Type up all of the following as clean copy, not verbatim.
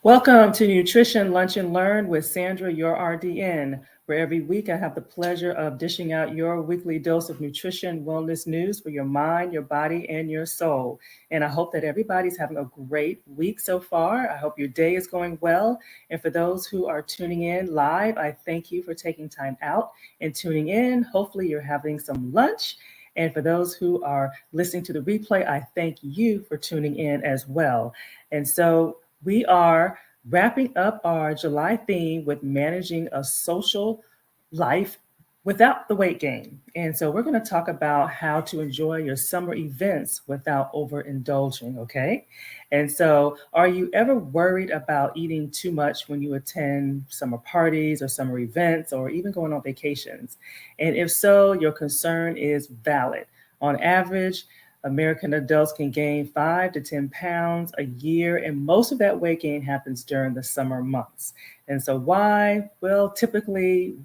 Welcome to Nutrition Lunch and Learn with Sandra, your RDN, where every week I have the pleasure of dishing out your weekly dose of nutrition wellness news for your mind, your body, and your soul. And I hope that everybody's having a great week so far. I hope your day is going well. And for those who are tuning in live, I thank you for taking time out and tuning in. Hopefully, you're having some lunch. And for those who are listening to the replay, I thank you for tuning in as well. And so, we are wrapping up our July theme with managing a social life without the weight gain. And so we're going to talk about how to enjoy your summer events without overindulging, okay? And so, are you ever worried about eating too much when you attend summer parties or summer events or even going on vacations? And if so, your concern is valid. On average, American adults can gain 5 to 10 pounds a year, and most of that weight gain happens during the summer months. And so, why? Well, typically,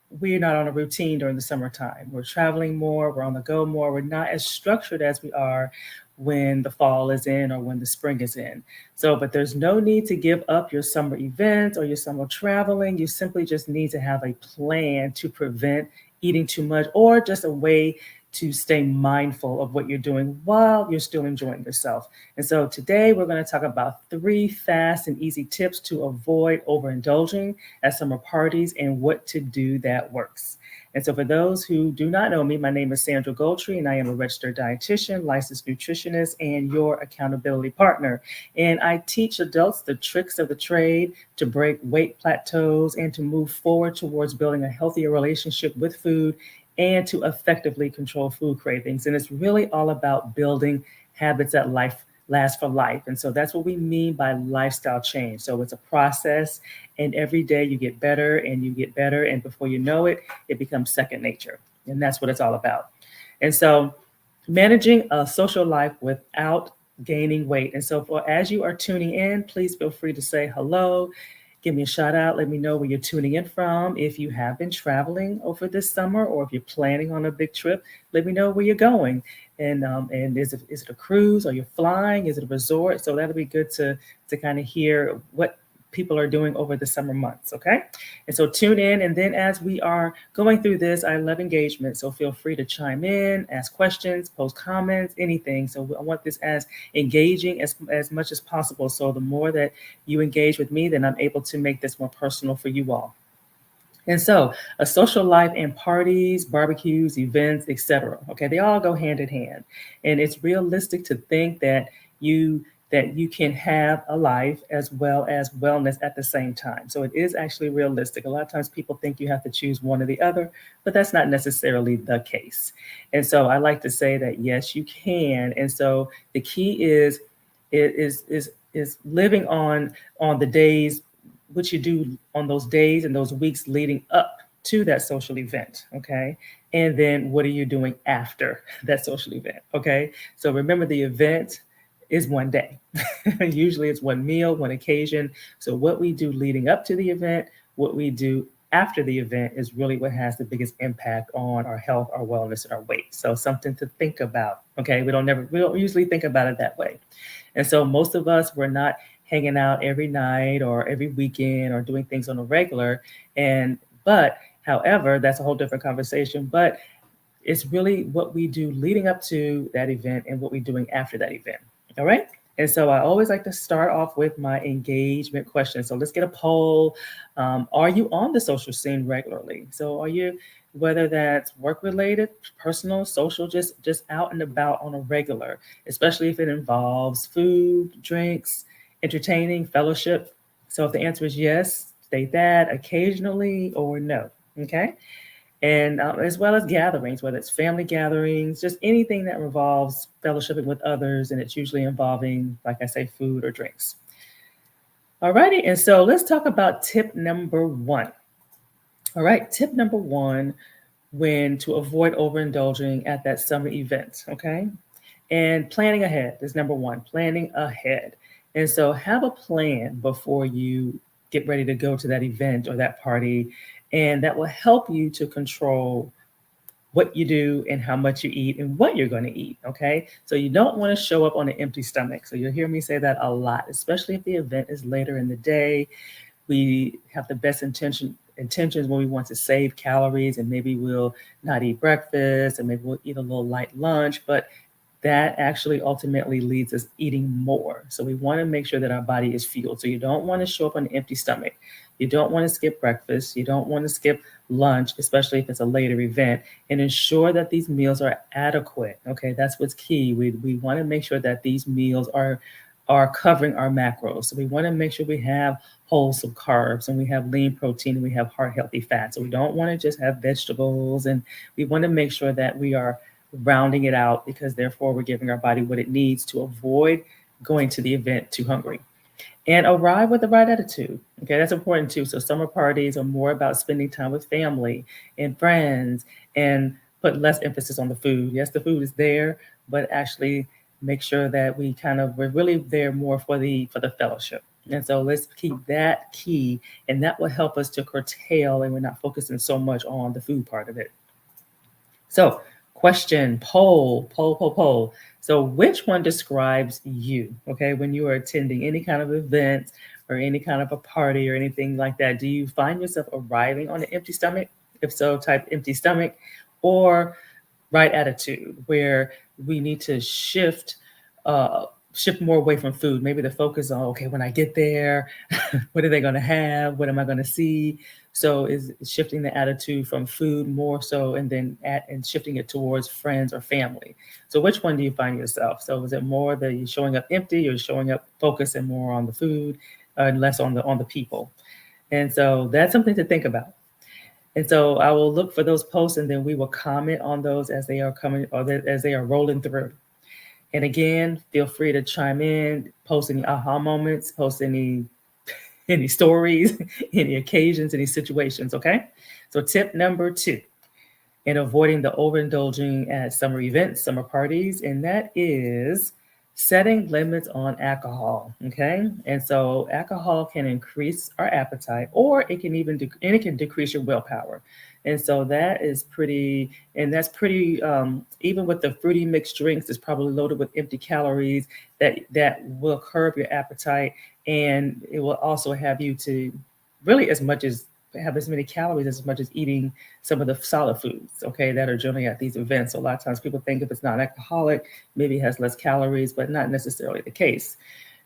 we're not on a routine during the summertime. We're traveling more, we're on the go more, we're not as structured as we are when the fall is in or when the spring is in. So, but there's no need to give up your summer events or your summer traveling. You simply just need to have a plan to prevent eating too much or just a way to stay mindful of what you're doing while you're still enjoying yourself. And so today we're going to talk about 3 fast and easy tips to avoid overindulging at summer parties and what to do that works. And so for those who do not know me, my name is Sandra Goldtree, and I am a registered dietitian, licensed nutritionist, and your accountability partner. And I teach adults the tricks of the trade to break weight plateaus and to move forward towards building a healthier relationship with food and to effectively control food cravings. And it's really all about building habits that last for life. And so that's what we mean by lifestyle change. So it's a process, and every day you get better and you get better. And before you know it, it becomes second nature. And that's what it's all about. And so managing a social life without gaining weight. And so for as you are tuning in, please feel free to say hello. Give me a shout out. Let me know where you're tuning in from. If you have been traveling over this summer or if you're planning on a big trip, let me know where you're going. And is it a cruise or you're flying? Is it a resort? So that'll be good to kind of hear what people are doing over the summer months, okay? And so tune in. And then as we are going through this, I love engagement. So feel free to chime in, ask questions, post comments, anything. So I want this as engaging as much as possible. So the more that you engage with me, then I'm able to make this more personal for you all. And so a social life and parties, barbecues, events, etc. Okay, they all go hand in hand. And it's realistic to think that you can have a life as well as wellness at the same time. So it is actually realistic. A lot of times people think you have to choose one or the other, but that's not necessarily the case. And so I like to say that yes, you can. And so the key is living on the days what you do on those days and those weeks leading up to that social event, okay? And then what are you doing after that social event, okay? So remember, the event is one day. Usually it's one meal, one occasion. So what we do leading up to the event, what we do after the event is really what has the biggest impact on our health, our wellness, and our weight. So something to think about, okay? We don't usually think about it that way. And so most of us, we're not hanging out every night or every weekend or doing things on a regular. But however, that's a whole different conversation. But it's really what we do leading up to that event and what we're doing after that event. All right. And so I always like to start off with my engagement question. So let's get a poll. Are you on the social scene regularly? So are you, whether that's work related, personal, social, just out and about on a regular, especially if it involves food, drinks, entertaining, fellowship. So if the answer is yes, state that, occasionally, or no. Okay. And as well as gatherings, whether it's family gatherings, just anything that involves fellowshipping with others, and it's usually involving, like I say, food or drinks. All righty, and so let's talk about tip number 1. All right, tip number 1, when to avoid overindulging at that summer event, okay? And planning ahead is number 1, planning ahead. And so have a plan before you get ready to go to that event or that party, and that will help you to control what you do and how much you eat and what you're going to eat. Okay. So you don't want to show up on an empty stomach. So you'll hear me say that a lot, especially if the event is later in the day. We have the best intentions when we want to save calories, and maybe we'll not eat breakfast and maybe we'll eat a little light lunch, but that actually ultimately leads us eating more. So we want to make sure that our body is fueled. So you don't want to show up on an empty stomach. You don't want to skip breakfast. You don't want to skip lunch, especially if it's a later event, and ensure that these meals are adequate. Okay, that's what's key. We want to make sure that these meals are covering our macros. So we want to make sure we have wholesome carbs and we have lean protein and we have heart healthy fats. So we don't want to just have vegetables, and we want to make sure that we are rounding it out, because therefore we're giving our body what it needs to avoid going to the event too hungry. And arrive with the right attitude. Okay, that's important too. So summer parties are more about spending time with family and friends, and put less emphasis on the food. Yes, the food is there, but actually make sure that we're really there more for the fellowship. And so let's keep that key, and that will help us to curtail, and we're not focusing so much on the food part of it. So, question, poll. So, which one describes you? Okay, when you are attending any kind of event or any kind of a party or anything like that, do you find yourself arriving on an empty stomach? If so, type empty stomach, or right attitude, where we need to shift more away from food. Maybe the focus on, okay, when I get there, what are they going to have? What am I going to see? So is shifting the attitude from food more so, and then and shifting it towards friends or family. So which one do you find yourself? So is it more that you're showing up empty, or showing up focusing more on the food and less on the people? And so that's something to think about. And so I will look for those posts, and then we will comment on those as they are coming, or as they are rolling through. And again, feel free to chime in, post any aha moments, post any stories, any occasions, any situations. Okay. So tip number 2 in avoiding the overindulging at summer events, summer parties, and that is setting limits on alcohol. Okay, and so alcohol can increase our appetite, or it can and it can decrease your willpower. And so that is pretty, and that's pretty. Even with the fruity mixed drinks, it's probably loaded with empty calories that will curb your appetite, and it will also have you to really as much as have as many calories as much as eating some of the solid foods, okay, that are generally at these events. So a lot of times people think if it's non-alcoholic, maybe it has less calories, but not necessarily the case,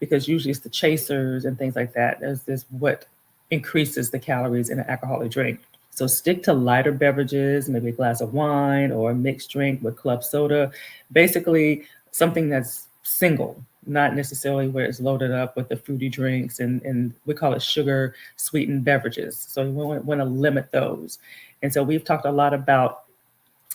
because usually it's the chasers and things like that. There's what increases the calories in an alcoholic drink. So stick to lighter beverages, maybe a glass of wine or a mixed drink with club soda, basically something that's single, not necessarily where it's loaded up with the fruity drinks and we call it sugar sweetened beverages. So we want to limit those. And so we've talked a lot about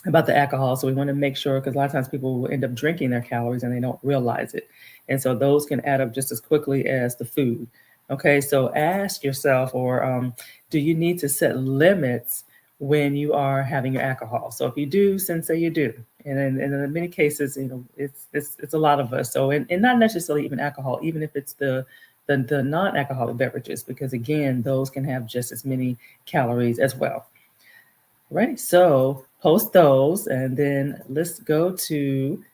the alcohol. So we want to make sure, because a lot of times people will end up drinking their calories and they don't realize it. And so those can add up just as quickly as the food. Okay, so ask yourself, or do you need to set limits when you are having your alcohol? So if you do, then say you do. And in many cases, it's a lot of us. So and not necessarily even alcohol, even if it's the non-alcoholic beverages, because again, those can have just as many calories as well. Right. So post those, and then let's go to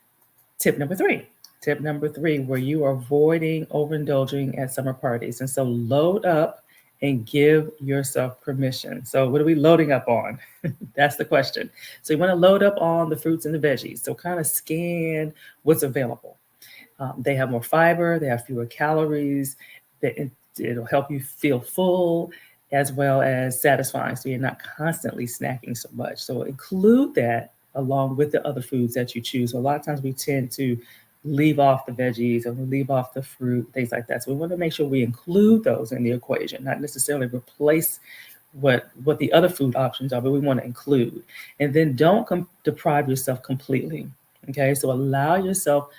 tip number 3. Tip number 3, where you are avoiding overindulging at summer parties. And so load up and give yourself permission. So what are we loading up on? That's the question. So you want to load up on the fruits and the veggies. So kind of scan what's available. They have more fiber, they have fewer calories, it'll help you feel full as well as satisfying. So you're not constantly snacking so much. So include that along with the other foods that you choose. So a lot of times we tend to leave off the veggies or we leave off the fruit, things like that. So we want to make sure we include those in the equation, not necessarily replace what the other food options are, but we want to include. And then don't deprive yourself completely. Okay, so allow yourself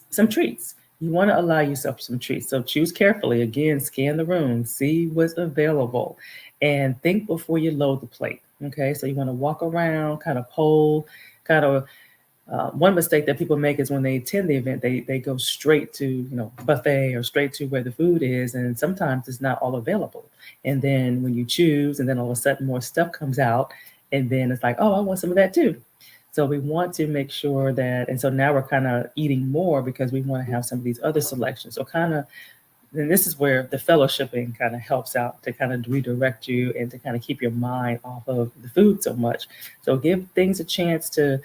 some treats. You want to allow yourself some treats. So choose carefully. Again, scan the room, see what's available, and think before you load the plate. Okay, so you want to walk around, kind of poll, kind of. One mistake that people make is when they attend the event, they go straight to buffet or straight to where the food is, and sometimes it's not all available. And then when you choose, and then all of a sudden more stuff comes out, and then it's like, oh, I want some of that too. So we want to make sure that, and so now we're kind of eating more because we want to have some of these other selections. So kind of, and this is where the fellowshipping kind of helps out to kind of redirect you and to kind of keep your mind off of the food so much. So give things a chance to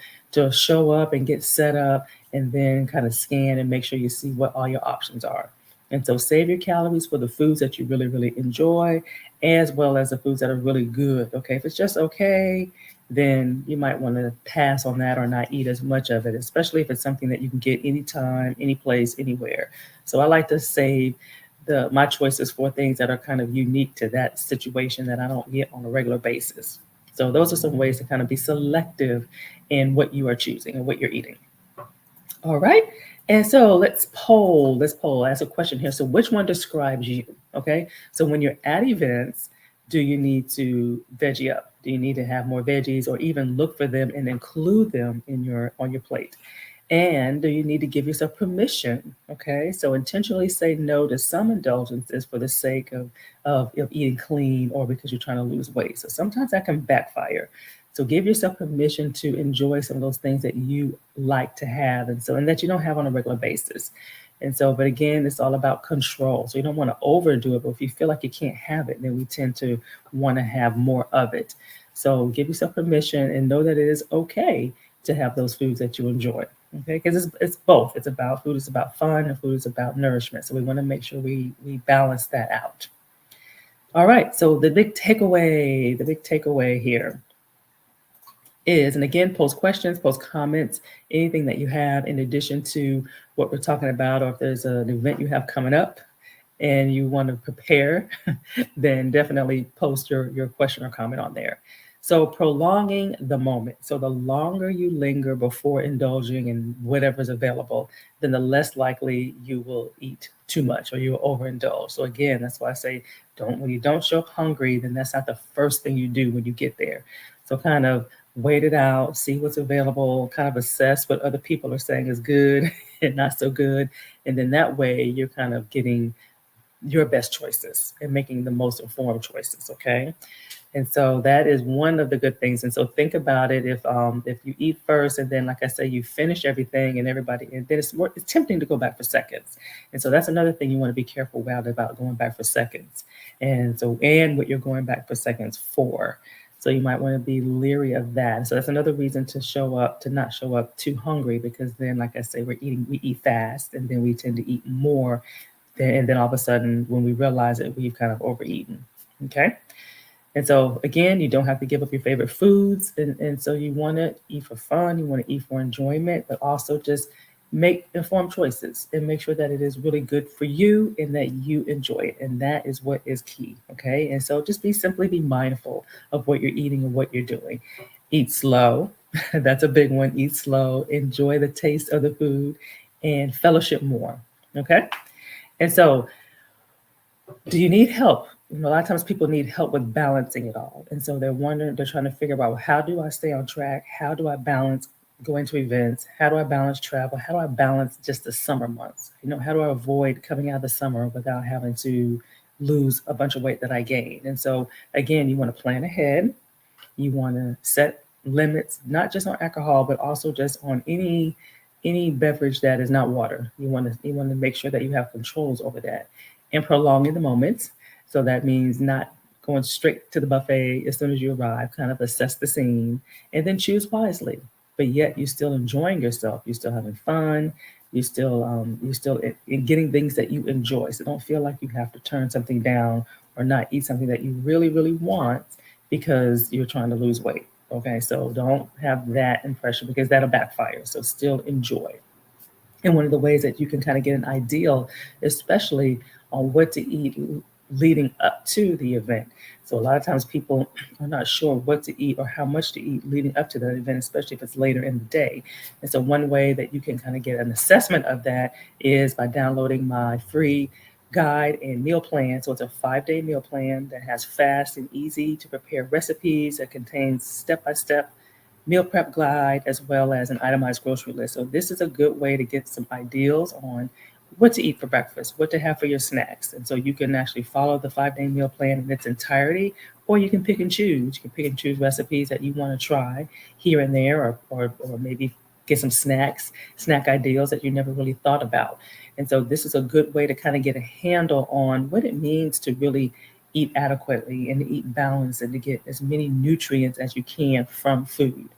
show up and get set up, and then kind of scan and make sure you see what all your options are. And so save your calories for the foods that you really, really enjoy, as well as the foods that are really good. Okay, if it's just okay, then you might want to pass on that or not eat as much of it, especially if it's something that you can get anytime, any place, anywhere. So I like to save my choices for things that are kind of unique to that situation that I don't get on a regular basis. So those are some ways to kind of be selective in what you are choosing and what you're eating. All right. And so let's poll, ask a question here. So which one describes you? Okay. So when you're at events, do you need to veggie up? Do you need to have more veggies or even look for them and include them in on your plate? And do you need to give yourself permission? Okay, so intentionally say no to some indulgences for the sake of eating clean or because you're trying to lose weight. So sometimes that can backfire. So give yourself permission to enjoy some of those things that you like to have, and that you don't have on a regular basis. And so, but again, it's all about control. So you don't want to overdo it, but if you feel like you can't have it, then we tend to want to have more of it. So give yourself permission and know that it is okay to have those foods that you enjoy. Okay, because it's both. It's about food is about fun, and food is about nourishment. So we want to make sure we balance that out. All right. So the big takeaway here is, and again, post questions, post comments, anything that you have in addition to what we're talking about, or if there's an event you have coming up and you want to prepare, then definitely post your question or comment on there. So prolonging the moment. So the longer you linger before indulging in whatever's available, then the less likely you will eat too much or you will overindulge. So again, that's why I say when you don't show up hungry, then that's not the first thing you do when you get there. So kind of wait it out, see what's available, kind of assess what other people are saying is good and not so good. And then that way you're kind of getting your best choices and making the most informed choices. Okay. And so that is one of the good things. And so think about it, if you eat first and then, like I say, you finish everything and everybody, and then it's tempting to go back for seconds. And so that's another thing you want to be careful about going back for seconds. And what you're going back for seconds for. So you might want to be leery of that. So that's another reason to not show up too hungry, because then, like I say, we eat fast and then we tend to eat more. And then all of a sudden, when we realize it, we've kind of overeaten. Okay. And so again, you don't have to give up your favorite foods. And so you want to eat for fun, you want to eat for enjoyment, but also just make informed choices and make sure that it is really good for you and that you enjoy it. And that is what is key. Okay. And so just simply be mindful of what you're eating and what you're doing. Eat slow. That's a big one. Eat slow, enjoy the taste of the food, and fellowship more. Okay. And so, do you need help? A lot of times people need help with balancing it all. And so they're trying to figure out, well, how do I stay on track? How do I balance going to events? How do I balance travel? How do I balance just the summer months? How do I avoid coming out of the summer without having to lose a bunch of weight that I gained? And so, again, you want to plan ahead. You want to set limits, not just on alcohol, but also just on any beverage that is not water. You want to make sure that you have controls over that, and prolonging the moments. So that means not going straight to the buffet as soon as you arrive. Kind of assess the scene and then choose wisely. But yet you're still enjoying yourself. You're still having fun. You're still in getting things that you enjoy. So don't feel like you have to turn something down or not eat something that you really, really want because you're trying to lose weight. Okay, so don't have that impression because that'll backfire. So still enjoy. And one of the ways that you can kind of get an ideal, especially on what to eat leading up to the event. So a lot of times people are not sure what to eat or how much to eat leading up to the event, especially if it's later in the day. And so one way that you can kind of get an assessment of that is by downloading my free guide and meal plan. So it's a 5-day meal plan that has fast and easy to prepare recipes that contains step-by-step meal prep guide, as well as an itemized grocery list. So this is a good way to get some ideals on what to eat for breakfast, what to have for your snacks. And so you can actually follow the 5-day meal plan in its entirety, or you can pick and choose. You can pick and choose recipes that you want to try here and there, or maybe get some snack ideals that you never really thought about. And so this is a good way to kind of get a handle on what it means to really eat adequately and to eat balanced and to get as many nutrients as you can from food.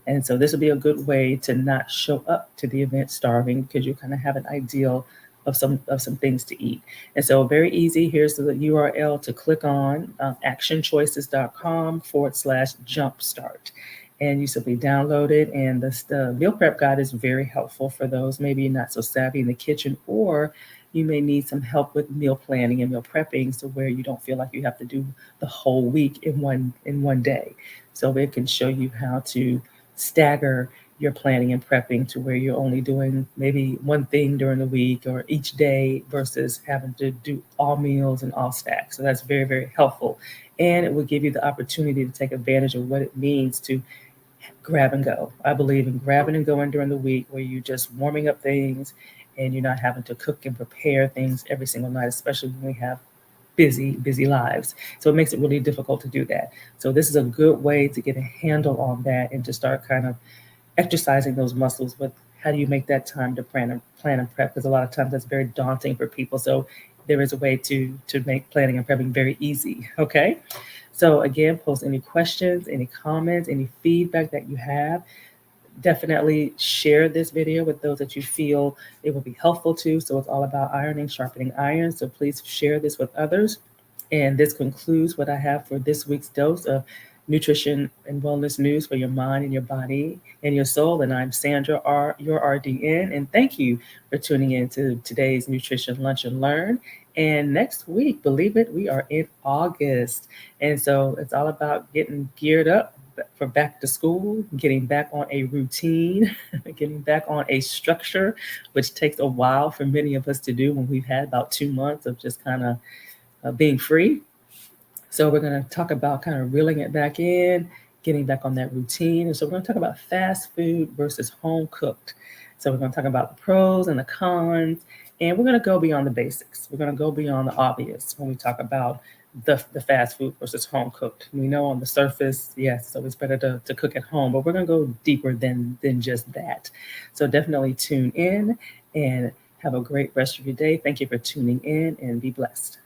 And so this will be a good way to not show up to the event starving, because you kind of have an ideal of some things to eat. And so very easy. Here's the URL to click on, actionchoices.com/jumpstart. And you simply download it. And the meal prep guide is very helpful for those maybe not so savvy in the kitchen, or you may need some help with meal planning and meal prepping, so where you don't feel like you have to do the whole week in one day. So it can show you how to stagger your planning and prepping to where you're only doing maybe one thing during the week or each day versus having to do all meals and all stacks. So that's very, very helpful. And it will give you the opportunity to take advantage of what it means to grab and go. I believe in grabbing and going during the week, where you're just warming up things and you're not having to cook and prepare things every single night, especially when we have busy lives. So it makes it really difficult to do that. So this is a good way to get a handle on that and to start kind of exercising those muscles with how do you make that time to plan and prep, because a lot of times that's very daunting for people. So there is a way to make planning and prepping very easy. Okay. So again, post any questions, any comments, any feedback that you have. Definitely share this video with those that you feel it will be helpful to. So it's all about ironing, sharpening iron. So please share this with others. And this concludes what I have for this week's dose of nutrition and wellness news for your mind and your body and your soul. And I'm Sandra your RDN. And thank you for tuning in to today's Nutrition Lunch and Learn. And next week, believe it, we are in August. And so it's all about getting geared up for back to school, getting back on a routine, getting back on a structure, which takes a while for many of us to do when we've had about 2 months of just kind of being free. So we're going to talk about kind of reeling it back in, getting back on that routine. And so we're going to talk about fast food versus home cooked. So we're going to talk about the pros and the cons, and we're going to go beyond the basics. We're going to go beyond the obvious when we talk about the fast food versus home cooked. We know on the surface, yes, so it's better to cook at home, but we're going to go deeper than just that. So definitely tune in and have a great rest of your day. Thank you for tuning in, and be blessed.